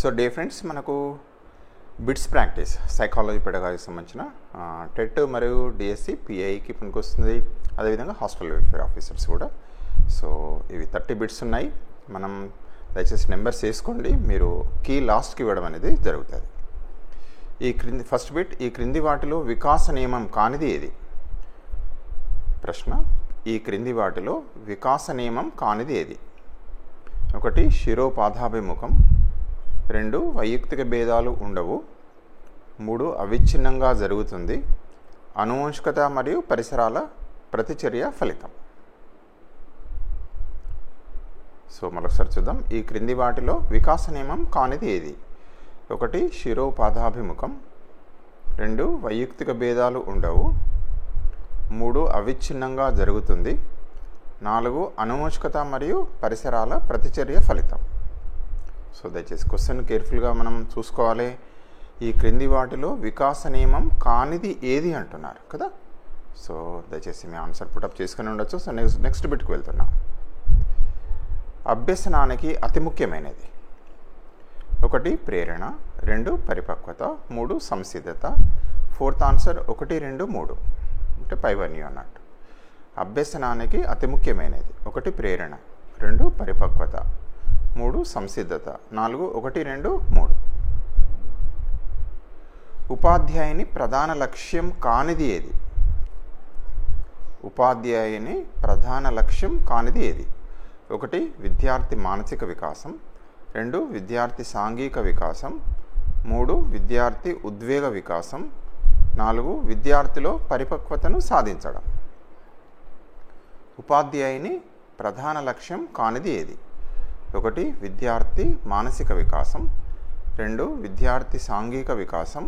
So day friends, మనకు bits practice psychology పెడగాకి సంబంధించిన TET మరియు డిఎస్సి పిఐకి పనికొస్తుంది. అదేవిధంగా హాస్టల్ వెల్ఫేర్ ఆఫీసర్స్ కూడా. సో ఇవి 30 బిట్స్ ఉన్నాయి. మనం దయచేసి నెంబర్స్ వేసుకోండి, మీరు కీ లాస్ట్కి ఇవ్వడం అనేది జరుగుతుంది. ఫస్ట్ బిట్, ఈ క్రింది వాటిలో వికాస నియమం కానిది ఏది? ప్రశ్న, ఈ క్రింది వాటిలో వికాస నియమం కానిది ఏది? 1 శిరోపాదాభిముఖం, 2 వైయక్తిక భేదాలు ఉండవు, 3 అవిచ్ఛిన్నంగా జరుగుతుంది, అనువంశికత మరియు పరిసరాల ప్రతిచర్య ఫలితం. సో మరొకసారి చూద్దాం. ఈ క్రింది వాటిలో వికాస నియమం కానిది ఏది? 1 శిరోపాదాభిముఖం, 2 వైయక్తిక భేదాలు ఉండవు, 3 అవిచ్ఛిన్నంగా జరుగుతుంది, 4 అనువంశికత మరియు పరిసరాల ప్రతిచర్య ఫలితం. సో దయచేసి క్వశ్చన్ కేర్ఫుల్గా మనం చూసుకోవాలి. ఈ క్రింది వాటిలో వికాస నియమం కానిది ఏది అంటున్నారు కదా. సో దయచేసి మీ ఆన్సర్ పుటప్ చేసుకుని ఉండొచ్చు. సో నెక్స్ట్ బిట్కి వెళ్తున్నాం. అభ్యసనానికి అతి ముఖ్యమైనది 1 ప్రేరణ, 2 పరిపక్వత, 3 సంసిద్ధత. ఫోర్త్ ఆన్సర్ 1, 2, 3 అంటే పైవన్నీ అన్నట్టు. అభ్యసనానికి అతి ముఖ్యమైనది 1 ప్రేరణ, 2 పరిపక్వత, 3 సంసిద్ధత, 4 1, 2, 3. ఉపాధ్యాయుని ప్రధాన లక్ష్యం కానిది ఏది? ఉపాధ్యాయుని ప్రధాన లక్ష్యం కానిది ఏది? 1 విద్యార్థి మానసిక వికాసం, 2 విద్యార్థి సాంఘిక వికాసం, 3 విద్యార్థి ఉద్వేగ వికాసం, 4 విద్యార్థిలో పరిపక్వతను సాధించడం. ఉపాధ్యాయుని ప్రధాన లక్ష్యం కానిది ఏది? 1 విద్యార్థి మానసిక వికాసం, 2 విద్యార్థి సాంఘిక వికాసం,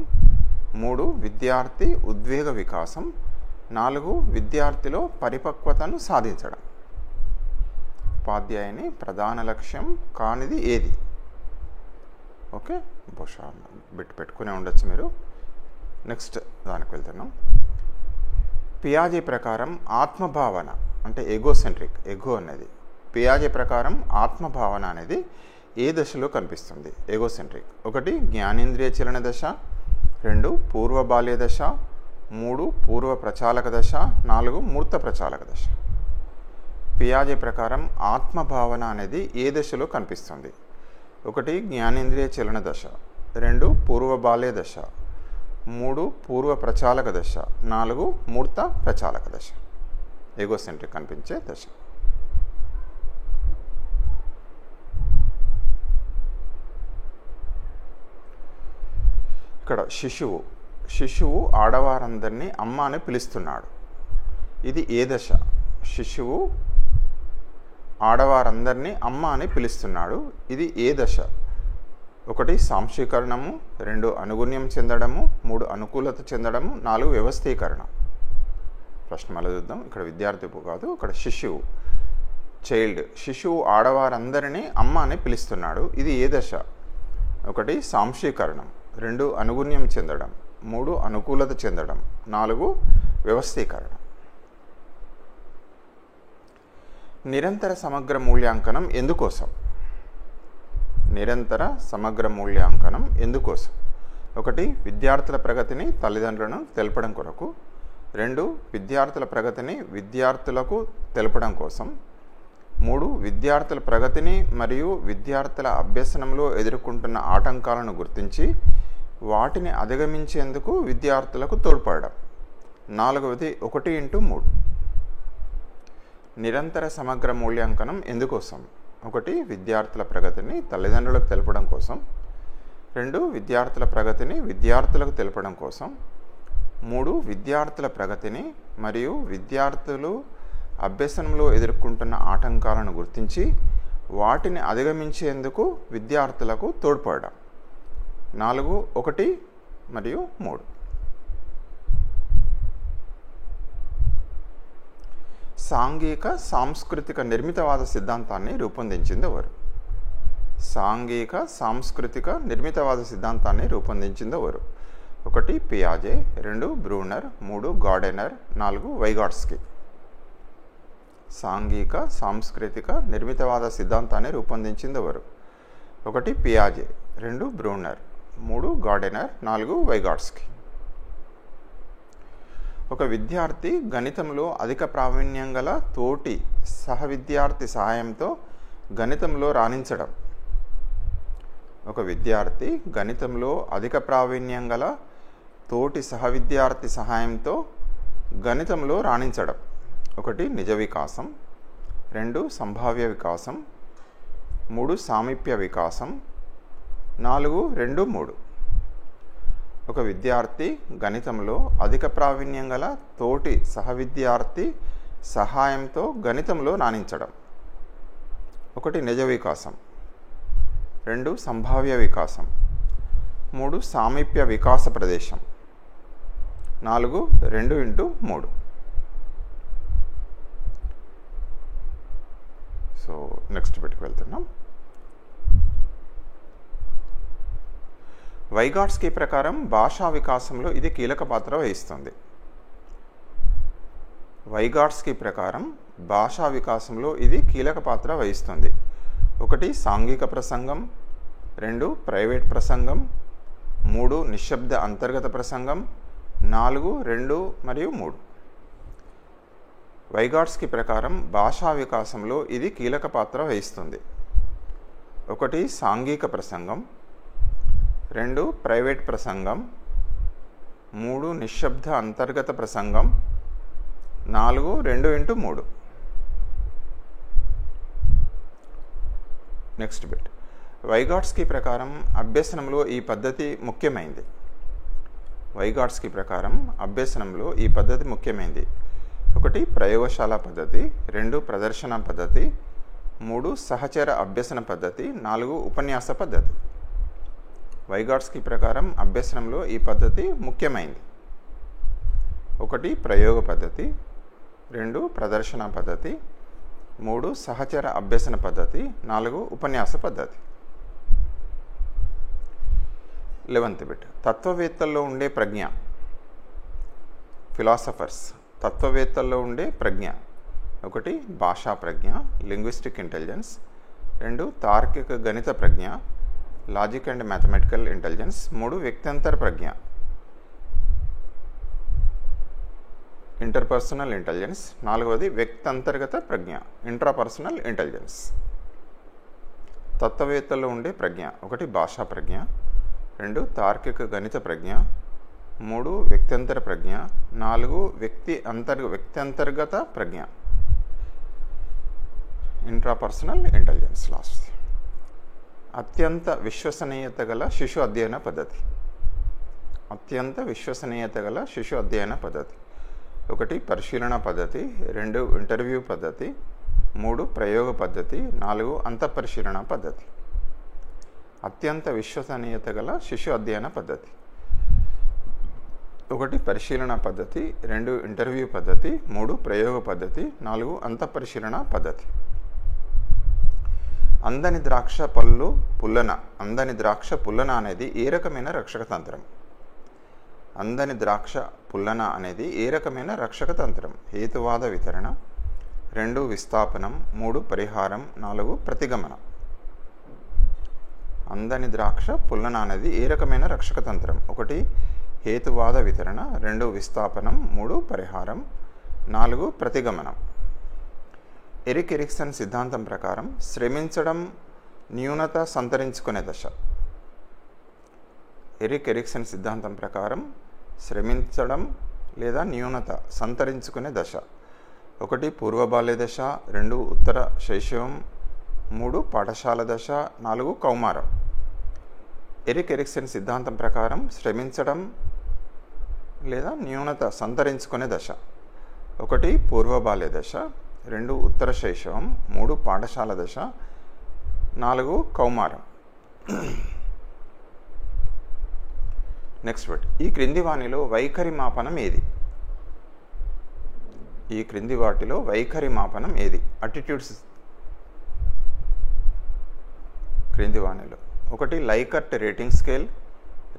3 విద్యార్థి ఉద్వేగ వికాసం, 4 విద్యార్థిలో పరిపక్వతను సాధించడం. ఉపాధ్యాయుని ప్రధాన లక్ష్యం కానిది ఏది? ఓకే, బహుశా బిట్ పెట్టుకునే ఉండొచ్చు మీరు. నెక్స్ట్ దానికి వెళ్తున్నాం. పియాజే ప్రకారం ఆత్మభావన అంటే ఎగోసెంట్రిక్, ఎగో అనేది పియాజే ప్రకారం ఆత్మభావన అనేది ఏ దశలో కనిపిస్తుంది? ఎగోసెంట్రిక్. 1 జ్ఞానేంద్రియ చలన దశ, 2 పూర్వ బాల్య దశ, 3 పూర్వ ప్రచాలక దశ, 4 మూర్త ప్రచాలక దశ. పియాజే ప్రకారం ఆత్మభావన అనేది ఏ దశలో కనిపిస్తుంది? 1 జ్ఞానేంద్రియ చలన దశ, 2 పూర్వ బాల్య దశ, 3 పూర్వ ప్రచాలక దశ, 4 మూర్త ప్రచాలక దశ. ఎగోసెంట్రిక్ కనిపించే దశ. ఇక్కడ శిశువు ఆడవారందరినీ అమ్మ అని పిలుస్తున్నాడు. ఇది ఏ దశ? శిశువు ఆడవారందరినీ అమ్మ అని పిలుస్తున్నాడు. ఇది ఏ దశ? 1 సాంశీకరణము, 2 అనుగుణ్యం చెందడము, 3 అనుకూలత చెందడము, 4 వ్యవస్థీకరణ. ప్రశ్న మళ్ళీ చూద్దాం. ఇక్కడ విద్యార్థి కాదు, ఇక్కడ శిశువు ఆడవారందరినీ అమ్మ అని పిలుస్తున్నాడు. ఇది ఏ దశ? 1 సాంశీకరణం, 2 అనుగుణ్యం చెందడం, 3 అనుకూలత చెందడం, 4 వ్యవస్థీకరణ. నిరంతర సమగ్ర మూల్యాంకనం ఎందుకోసం? నిరంతర సమగ్ర మూల్యాంకనం ఎందుకోసం? 1 విద్యార్థుల ప్రగతిని తల్లిదండ్రులను తెలపడం కొరకు, 2 విద్యార్థుల ప్రగతిని విద్యార్థులకు తెలపడం కోసం, 3 విద్యార్థుల ప్రగతిని మరియు విద్యార్థుల అభ్యసనంలో ఎదుర్కొంటున్న ఆటంకాలను గుర్తించి వాటిని అధిగమించేందుకు విద్యార్థులకు తోడ్పడడం. 4వది 1x3. నిరంతర సమగ్ర మూల్యాంకనం ఎందుకోసం? 1 విద్యార్థుల ప్రగతిని తల్లిదండ్రులకు తెలపడం కోసం, 2 విద్యార్థుల ప్రగతిని విద్యార్థులకు తెలపడం కోసం, 3 విద్యార్థుల ప్రగతిని మరియు విద్యార్థులు అభ్యసనంలో ఎదుర్కొంటున్న ఆటంకాలను గుర్తించి వాటిని అధిగమించేందుకు విద్యార్థులకు తోడ్పడడం. 4 1 మరియు 3. సాంఘిక సాంస్కృతిక నిర్మితవాద సిద్ధాంతాన్ని రూపొందించింది ఎవరు? సాంఘిక సాంస్కృతిక నిర్మితవాద సిద్ధాంతాన్ని రూపొందించింది ఎవరు? 1 పియాజే, 2 బ్రూనర్, 3 గార్డెనర్, 4 వైగాట్స్కీ. సాంఘిక సాంస్కృతిక నిర్మితవాద సిద్ధాంతాన్ని రూపొందించింది ఎవరు? ఒకటి పియాజే, 2 బ్రూనర్, 3 గార్డెనర్, 4 వైగాట్స్కి. ఒక విద్యార్థి గణితంలో అధిక ప్రావీణ్యం గల తోటి సహవిద్యార్థి సహాయంతో గణితంలో రాణించడం. ఒక విద్యార్థి గణితంలో అధిక ప్రావీణ్యం గల తోటి సహవిద్యార్థి సహాయంతో గణితంలో రాణించడం. ఒకటి నిజ వికాసం, 2 సంభావ్య వికాసం, 3 సామీప్య వికాసం, 4 2 3. ఒక విద్యార్థి గణితంలో అధిక ప్రావీణ్యం గల తోటి సహవిద్యార్థి సహాయంతో గణితంలో రాణించడం. ఒకటి నిజ వికాసం, 2 సంభావ్య వికాసం, 3 సామీప్య వికాస ప్రదేశం, 4 2 × 3. సో నెక్స్ట్ బిట్కి వెళ్తున్నాం. వైగాట్స్కి ప్రకారం భాషా వికాసంలో ఇది కీలక పాత్ర వహిస్తుంది. వైగాట్స్కి ప్రకారం భాషా వికాసంలో ఇది కీలక పాత్ర వహిస్తుంది. 1 సాంఘిక ప్రసంగం, 2 ప్రైవేట్ ప్రసంగం, 3 నిశ్శబ్ద అంతర్గత ప్రసంగం, 4 2 మరియు 3. వైగాట్స్కి ప్రకారం భాషా వికాసంలో ఇది కీలక పాత్ర వహిస్తుంది. 1 సాంఘిక ప్రసంగం, 2 ప్రైవేట్ ప్రసంగం, 3 నిశ్శబ్ద అంతర్గత ప్రసంగం, 4 2 × 3. Next bit. వైగాట్స్కి ప్రకారం అభ్యసనంలో ఈ పద్ధతి ముఖ్యమైనది. వైగాట్స్కి ప్రకారం అభ్యసనంలో ఈ పద్ధతి ముఖ్యమైనది. 1 ప్రయోగశాల పద్ధతి, 2 ప్రదర్శన పద్ధతి, 3 సహచర అభ్యసన పద్ధతి, 4 ఉపన్యాస పద్ధతి. వైగాట్స్కి ప్రకారం అభ్యసనంలో ఈ పద్ధతి ముఖ్యమైనది. 1 ప్రయోగ పద్ధతి, 2 ప్రదర్శన పద్ధతి, 3 సహచర అభ్యసన పద్ధతి, 4 ఉపన్యాస పద్ధతి. 11th bit. తత్వవేత్తల్లో ఉండే ప్రజ్ఞ. ఫిలాసఫర్స్. తత్వవేత్తల్లో ఉండే ప్రజ్ఞ. 1 భాషా ప్రజ్ఞ, లింగ్విస్టిక్ ఇంటెలిజెన్స్, 2 తార్కిక గణిత ప్రజ్ఞ, లాజిక్ అండ్ మ్యాథమెటికల్ ఇంటెలిజెన్స్, 3 వ్యక్త్యంతర ప్రజ్ఞ, ఇంటర్పర్సనల్ ఇంటెలిజెన్స్, 4వది వ్యక్తంతర్గత ప్రజ్ఞ, ఇంట్రాపర్సనల్ ఇంటెలిజెన్స్. తత్వవేత్తల్లో ఉండే ప్రజ్ఞ. 1 భాషా ప్రజ్ఞ, 2 తార్కిక గణిత ప్రజ్ఞ, 3 వ్యక్త్యంతర ప్రజ్ఞ, 4 వ్యక్త్యంతర్గత ప్రజ్ఞ, ఇంట్రాపర్సనల్ ఇంటెలిజెన్స్. లాస్ట్. అత్యంత విశ్వసనీయత గల శిశు అధ్యయన పద్ధతి. అత్యంత విశ్వసనీయత గల శిశు అధ్యయన పద్ధతి. 1 పరిశీలన పద్ధతి, 2 ఇంటర్వ్యూ పద్ధతి, 3 ప్రయోగ పద్ధతి, 4 అంతఃపరిశీలన పద్ధతి. అత్యంత విశ్వసనీయత గల శిశు అధ్యయన పద్ధతి. 1 పరిశీలన పద్ధతి, 2 ఇంటర్వ్యూ పద్ధతి, 3 ప్రయోగ పద్ధతి, 4 అంతఃపరిశీలన పద్ధతి. అందని ద్రాక్ష పళ్ళు పుల్లన. అందని ద్రాక్ష పుల్లన అనేది ఏ రకమైన రక్షక తంత్రం? అందని ద్రాక్ష పుల్లన అనేది ఏ రకమైన రక్షక తంత్రం? హేతువాద వితరణ, 2 విస్థాపనం, 3 పరిహారం, 4 ప్రతిగమనం. అందని ద్రాక్ష పుల్లన అనేది ఏ రకమైన రక్షక తంత్రం? 1 హేతువాద వితరణ, 2 విస్థాపనం, 3 పరిహారం, 4 ప్రతిగమనం. ఎరిక్ ఎరిక్సన్ సిద్ధాంతం ప్రకారం శ్రమించడం న్యూనత సంతరించుకునే దశ. ఎరిక్ ఎరిక్సన్ సిద్ధాంతం ప్రకారం శ్రమించడం లేదా న్యూనత సంతరించుకునే దశ. 1 పూర్వబాల్య దశ, 2 ఉత్తర శైశవం, 3 పాఠశాల దశ, 4 కౌమారం. ఎరిక్ ఎరిక్సన్ సిద్ధాంతం ప్రకారం శ్రమించడం లేదా న్యూనత సంతరించుకునే దశ. 1 పూర్వబాల్య దశ, 2 ఉత్తర శైశవం, 3 పాఠశాల దశ, 4 కౌమారం. Next bit. ఈ క్రింది వానిలో వైఖరి మాపనం ఏది? ఈ క్రింది వాటిలో వైఖరి మాపనం ఏది? అటిట్యూడ్స్. క్రింది వానిలో 1 లైకర్ట్ రేటింగ్ స్కేల్,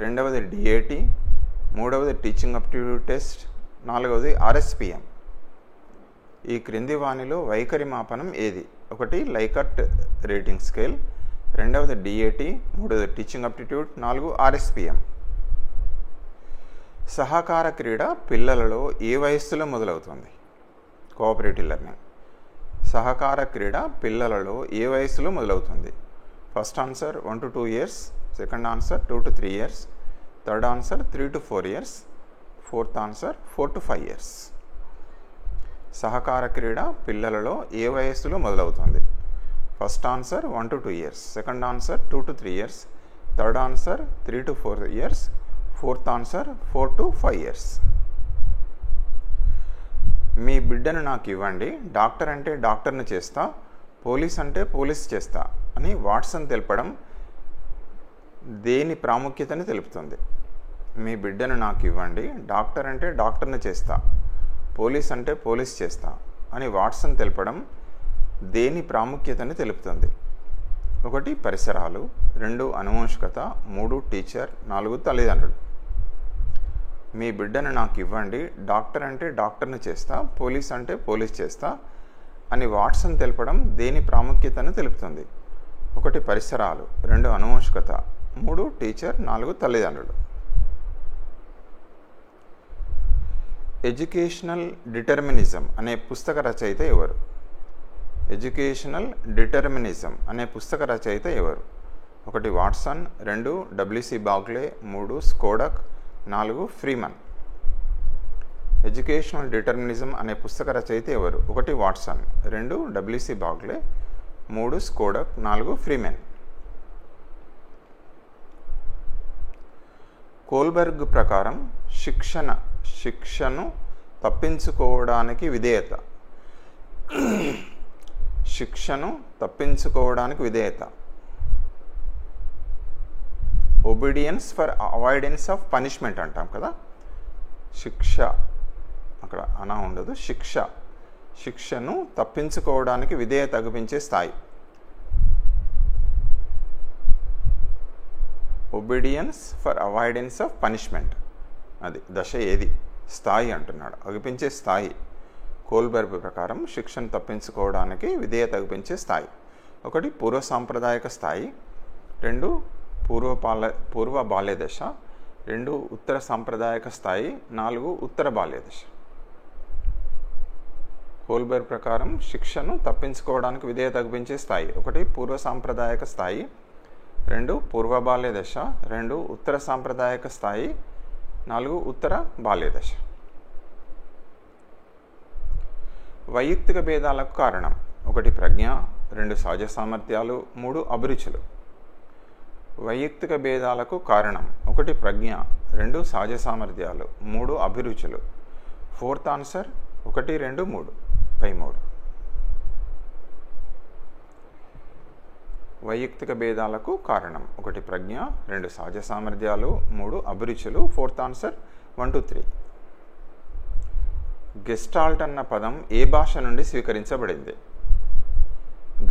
2వది డిఏటి, 3వది టీచింగ్ అప్టిట్యూడ్ టెస్ట్, 4వది ఆర్ఎస్పిఎం. ఈ క్రింది వానిలో వైఖరి మాపనం ఏది? 1 లైకర్ట్ రేటింగ్ స్కేల్, రెండవది డిఏటి, మూడవది టీచింగ్ అప్టిట్యూడ్, 4 ఆర్ఎస్పిఎం. సహకార క్రీడ పిల్లలలో ఏ వయస్సులో మొదలవుతుంది? Cooperative learning. సహకార క్రీడ పిల్లలలో ఏ వయస్సులో మొదలవుతుంది? First answer 1 to 2 years, second answer 2 to 3 years, third answer 3 to 4 years, fourth answer 4 to 5 years. సహకార క్రీడ పిల్లలలో ఏ వయస్సులో మొదలవుతుంది? First answer 1 to 2 years, second answer 2 to 3 years, third answer 3 to 4 years, fourth answer 4 to 5 years. మీ బిడ్డను నాకు ఇవ్వండి, doctor అంటే డాక్టర్ని చేస్తా, పోలీస్ అంటే పోలీస్ చేస్తా అని వాట్సన్ తెలపడం దేని ప్రాముఖ్యతని తెలుపుతుంది? మీ బిడ్డను నాకు ఇవ్వండి, డాక్టర్ అంటే డాక్టర్ని చేస్తా, పోలీస్ అంటే పోలీస్ చేస్తా అని వాట్సన్ తెలపడం దేని ప్రాముఖ్యతని తెలుపుతుంది? 1 పరిసరాలు, 2 అనువంశికత, 3 టీచర్, 4 తల్లిదండ్రులు. మీ బిడ్డను నాకు ఇవ్వండి, డాక్టర్ అంటే డాక్టర్ని చేస్తా, పోలీస్ అంటే పోలీస్ చేస్తా అని వాట్సన్ తెలపడం దేని ప్రాముఖ్యతను తెలుపుతుంది? 1 పరిసరాలు, 2 అనువంశికత, 3 టీచర్, 4 తల్లిదండ్రులు. ఎడ్యుకేషనల్ డిటర్మినిజం అనే పుస్తక రచయిత ఎవరు? ఎడ్యుకేషనల్ డిటర్మినిజం అనే పుస్తక రచయిత ఎవరు? 1 Watson, 2 WC Bagley, 3 స్కోడక్, 4 Freeman. Educational determinism అనే పుస్తక రచయిత ఎవరు? 1 వాట్సన్, 2 డబ్ల్యూసి బాగ్లే, 3 స్కోడక్, 4 ఫ్రీమెన్. కోల్బెర్గ్ ప్రకారం శిక్షను తప్పించుకోవడానికి విధేయత. శిక్షను తప్పించుకోవడానికి విధేయత. Obedience for avoidance of punishment అంటాం కదా. శిక్ష అక్కడ అనా ఉండదు, శిక్షను తప్పించుకోవడానికి విధేయత అగుపించే స్థాయి. Obedience for avoidance of punishment, అది దశ ఏది? స్థాయి అంటున్నాడు, అగుపించే స్థాయి. కోల్బెర్గ్ ప్రకారం శిక్షను తప్పించుకోవడానికి విధేయత అగుపించే స్థాయి. 1 పూర్వ సాంప్రదాయక స్థాయి, 2 పూర్వ బాల్య దశ, 2 ఉత్తర సాంప్రదాయక స్థాయి, 4 ఉత్తర బాల్య దశ. కోల్బెర్గ్ ప్రకారం శిక్షను తప్పించుకోవడానికి విధేయత అగుపించే స్థాయి 1 పూర్వ సాంప్రదాయక స్థాయి, 2 పూర్వ బాల్య దశ, 2 ఉత్తర సాంప్రదాయక స్థాయి, 4 ఉత్తర బాల్య దశ. వైయక్తిక భేదాలకు కారణం 1 ప్రజ్ఞ, 2 సహజ సామర్థ్యాలు, 3 అభిరుచులు. వైయక్తిక భేదాలకు కారణం 1 ప్రజ్ఞ, 2 సహజ సామర్థ్యాలు, 3 అభిరుచులు. ఫోర్త్ ఆన్సర్ 1, 2, 3 పై 3. వైయక్తిక భేదాలకు కారణం 1 ప్రజ్ఞ, 2 సహజ సామర్థ్యాలు, 3 అభిరుచులు. Fourth answer 1 to 3. గెస్టాల్ట్ అన్న పదం ఏ భాష నుండి స్వీకరించబడింది?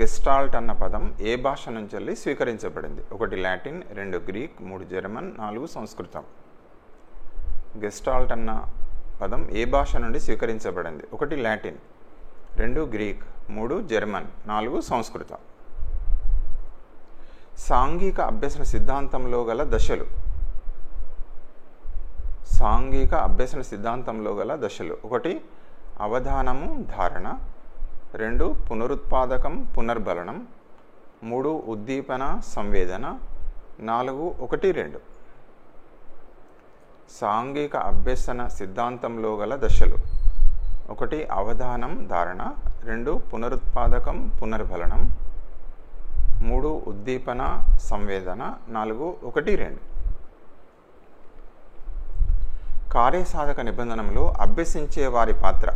గెస్టాల్ట్ అన్న పదం ఏ భాష నుంచి స్వీకరించబడింది? 1 లాటిన్, 2 గ్రీక్, 3 జర్మన్, 4 సంస్కృతం. గెస్టాల్ట్ అన్న పదం ఏ భాష నుండి స్వీకరించబడింది? 1 లాటిన్, 2 గ్రీక్, 3 జర్మన్, 4 సంస్కృతం. సాంఘిక అభ్యసన సిద్ధాంతంలో గల దశలు. సాంఘిక అభ్యసన సిద్ధాంతంలో గల దశలు 1 అవధానము, ధారణ, 2 పునరుత్పాదకం, పునర్బలనం, 3 ఉద్దీపన, సంవేదన, 4 1, 2. సాంఘిక అభ్యసన సిద్ధాంతంలో గల దశలు 1 అవధానం, ధారణ, 2 పునరుత్పాదకం, పునర్బలనం, 3 ఉద్దీపన, సంవేదన, 4 1, 2. కార్యసాధక నిబంధనలో అభ్యసించే వారి పాత్ర.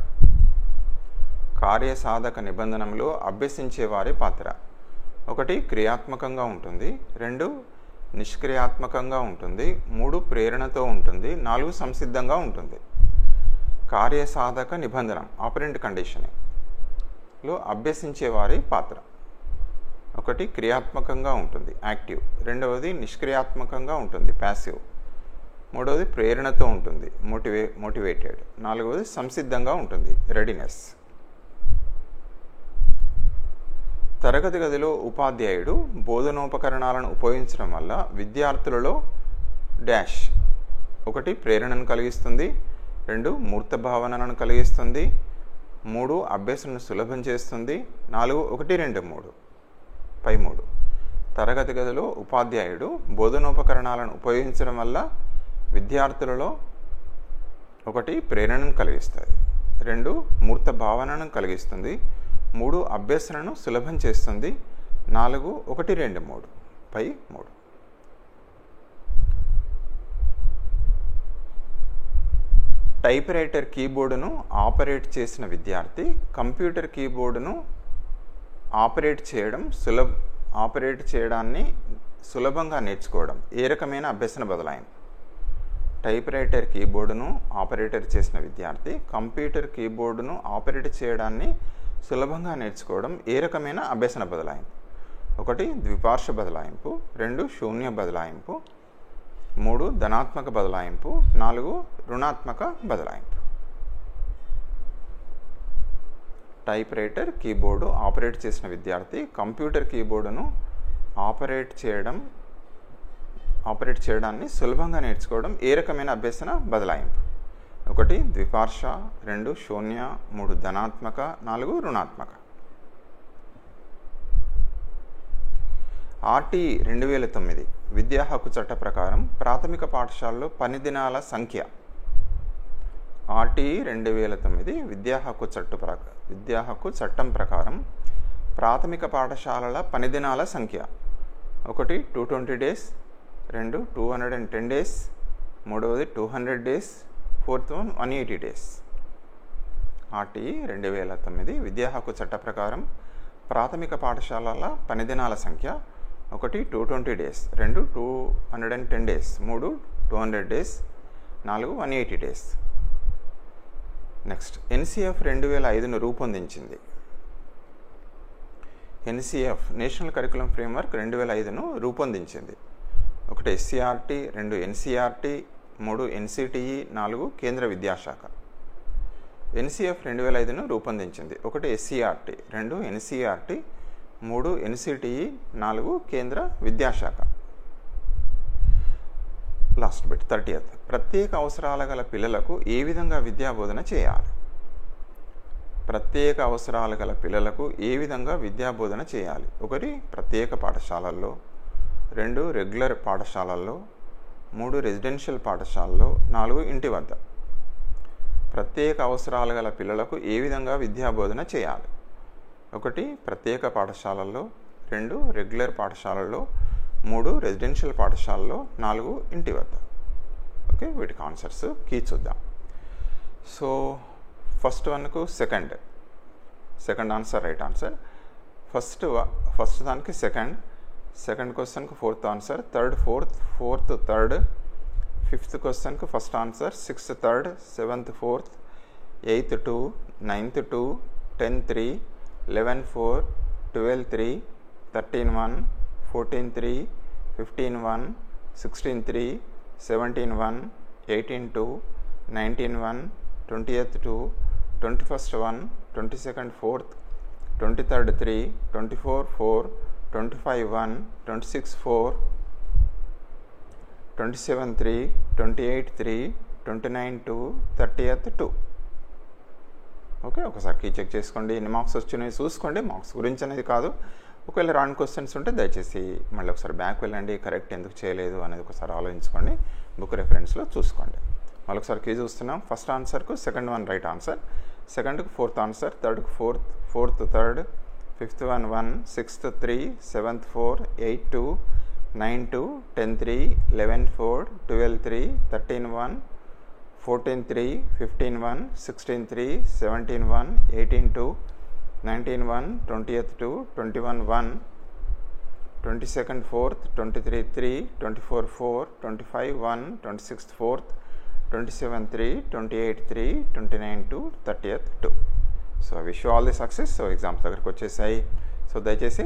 కార్యసాధక నిబంధనలో అభ్యసించే వారి పాత్ర 1 క్రియాత్మకంగా ఉంటుంది, 2 నిష్క్రియాత్మకంగా ఉంటుంది, 3 ప్రేరణతో ఉంటుంది, 4 సంసిద్ధంగా ఉంటుంది. కార్యసాధక నిబంధన ఆపరెంట్ కండిషనింగ్లో అభ్యసించే వారి పాత్ర 1 క్రియాత్మకంగా ఉంటుంది, యాక్టివ్, 2వది నిష్క్రియాత్మకంగా ఉంటుంది, ప్యాసివ్, 3వది ప్రేరణతో ఉంటుంది, మోటివేటెడ్, 4వది సంసిద్ధంగా ఉంటుంది, రెడీనెస్. తరగతి గదిలో ఉపాధ్యాయుడు బోధనోపకరణాలను ఉపయోగించడం వల్ల విద్యార్థులలో డాష్ 1 ప్రేరణను కలిగిస్తుంది, 2 మూర్త భావనలను కలిగిస్తుంది, 3 అభ్యాసాన్ని సులభం చేస్తుంది, 4 1 2 3 పై 3. తరగతి గదిలో ఉపాధ్యాయుడు బోధనోపకరణాలను ఉపయోగించడం వల్ల విద్యార్థులలో 1 ప్రేరణను కలిగిస్తుంది, 2 మూర్త భావనను కలిగిస్తుంది, 3 అభ్యాసాలను సులభం చేస్తుంది, 4 1 2 3 పై 3. టైప్ రైటర్ కీబోర్డును ఆపరేట్ చేసిన విద్యార్థి కంప్యూటర్ కీబోర్డును ఆపరేట్ చేయడాన్ని సులభంగా నేర్చుకోవడం ఏ రకమైన అభ్యసన బదలాయింపు? టైప్ రైటర్ కీబోర్డును ఆపరేటర్ చేసిన విద్యార్థి కంప్యూటర్ కీబోర్డును ఆపరేట్ చేయడాన్ని సులభంగా నేర్చుకోవడం ఏ రకమైన అభ్యసన బదలాయింపు? 1 ద్విపార్శ్వ బదలాయింపు, 2 శూన్య బదలాయింపు, 3 ధనాత్మక బదలాయింపు, 4 రుణాత్మక బదలాయింపు. టైప్ రైటర్ కీబోర్డు ఆపరేట్ చేసిన విద్యార్థి కంప్యూటర్ కీబోర్డును ఆపరేట్ చేయడాన్ని సులభంగా నేర్చుకోవడం ఏ రకమైన అభ్యసన బదలాయింపు? 1 ద్విపార్శ్వ, 2 శూన్య, 3 ధనాత్మక, 4 రుణాత్మక. ఆర్టీఈ 2009 విద్యా హక్కు చట్ట ప్రకారం ప్రాథమిక పాఠశాలలో పని దినాల సంఖ్య. ఆర్టీఈ 2009 విద్యా హక్కు చట్టం ప్రకారం ప్రాథమిక పాఠశాలల పని దినాల సంఖ్య. 1 220 days, 2 210 days, 3 200 days, 4th 180 days. RTE 2009 విద్యా హక్కు చట్ట ప్రకారం ప్రాథమిక పాఠశాలల పని దినాల సంఖ్య 1 220 days, 2 210 days, 3 200 days, 4 180 days. Next NCF 2005ను రూపొందించింది. ఎన్సిఎఫ్ నేషనల్ కరికులం ఫ్రేమ్వర్క్ 2005ను రూపొందించింది. 1 ఎస్సీఆర్టీ, 2 ఎన్సీఆర్టీ, 3 ఎన్సిటిఈ, 4 కేంద్ర విద్యాశాఖ. ఎన్సిఎఫ్ 2005ను రూపొందించింది. 1 ఎస్సీఆర్టీ, 2 ఎన్సీఆర్టీ, 3 ఎన్సిటిఈ, 4 కేంద్ర విద్యాశాఖ. Last bit 30th. ప్రత్యేక అవసరాల గల పిల్లలకు ఏ విధంగా విద్యాబోధన చేయాలి? ప్రత్యేక అవసరాలు గల పిల్లలకు ఏ విధంగా విద్యాబోధన చేయాలి? 1 ప్రత్యేక పాఠశాలల్లో, 2 రెగ్యులర్ పాఠశాలల్లో, 3 రెసిడెన్షియల్ పాఠశాలలో, 4 ఇంటి వద్ద. ప్రత్యేక అవసరాలు గల పిల్లలకు ఏ విధంగా విద్యాబోధన చేయాలి? 1 ప్రత్యేక పాఠశాలల్లో, 2 రెగ్యులర్ పాఠశాలల్లో, 3 రెసిడెన్షియల్ పాఠశాలలో, 4 ఇంటి వద్ద. ఓకే, వీటికి ఆన్సర్స్ కీ చూద్దాం. సో ఫస్ట్ వన్కు second answer right answer. First దానికి సెకండ్ క్వశ్చన్కు 4th answer, third fourth third, 5th క్వశ్చన్కు first answer, 6th third, 7th fourth, 8th 2, 9th 2, 10th 3, 11 4, 12 3, 13 1, 14 3, 15 1, 16 3, 17 1, 18 2, 19 1, 20th 2, 21st 1, 22nd 4th, 23rd 3, 24 4, 25 1, 26 4, 27 3, 28 3, 29 2, 30th 2. Okay, ఒకసారి key check చేసుకోండి. ఎన్ని marks వచ్చినాయి చూసుకోండి. Marks గురించి అనేది కాదు. ఒకవేళ రాంగ్ క్వశ్చన్స్ ఉంటే దయచేసి మళ్ళీ ఒకసారి బ్యాక్ వెళ్ళండి, కరెక్ట్ ఎందుకు చేయలేదు అనేది ఒకసారి ఆలోచించుకోండి, బుక్ రెఫరెన్స్లో చూసుకోండి. మళ్ళీ ఒకసారి కీ చూస్తున్నాం. ఫస్ట్ ఆన్సర్కు సెకండ్ వన్ రైట్ ఆన్సర్, సెకండ్కు 4th ఆన్సర్, థర్డ్కు fourth third, 5th 1 1, 6th 3, 7th 4, 8 2, 9 2, 10 3, 11 4, 12 3, 13 1, 14 3, 15 1, 16 3, 17 1, 18 2, 19 1, 20th 2, 21 1, 22nd 4th, 23 3, 24 4, 25 1, 26th 4th, 27 3, 28 3, 29 2, 30th 2. So I wish you all the success. So exams దగ్గరకు వచ్చేసాయి. సో దయచేసి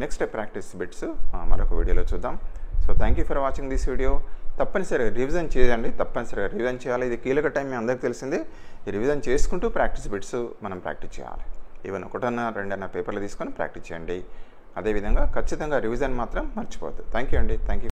నెక్స్ట్ ప్రాక్టీస్ బిట్స్ మరొక వీడియోలో చూద్దాం. So thank you for watching this video. తప్పనిసరిగా revision చేయండి, తప్పనిసరిగా revision చేయాలి. ఇది కీలక టైం మీ అందరికీ తెలిసిందే. ఈ రివిజన్ చేసుకుంటూ ప్రాక్టీస్ బిట్స్ మనం ప్రాక్టీస్ చేయాలి. ఈవెన్ ఒకటన్నా రెండన్నా పేపర్లు తీసుకొని ప్రాక్టీస్ చేయండి. అదేవిధంగా ఖచ్చితంగా రివిజన్ మాత్రం మర్చిపోవద్దు. థ్యాంక్ యూ అండి. Thank you.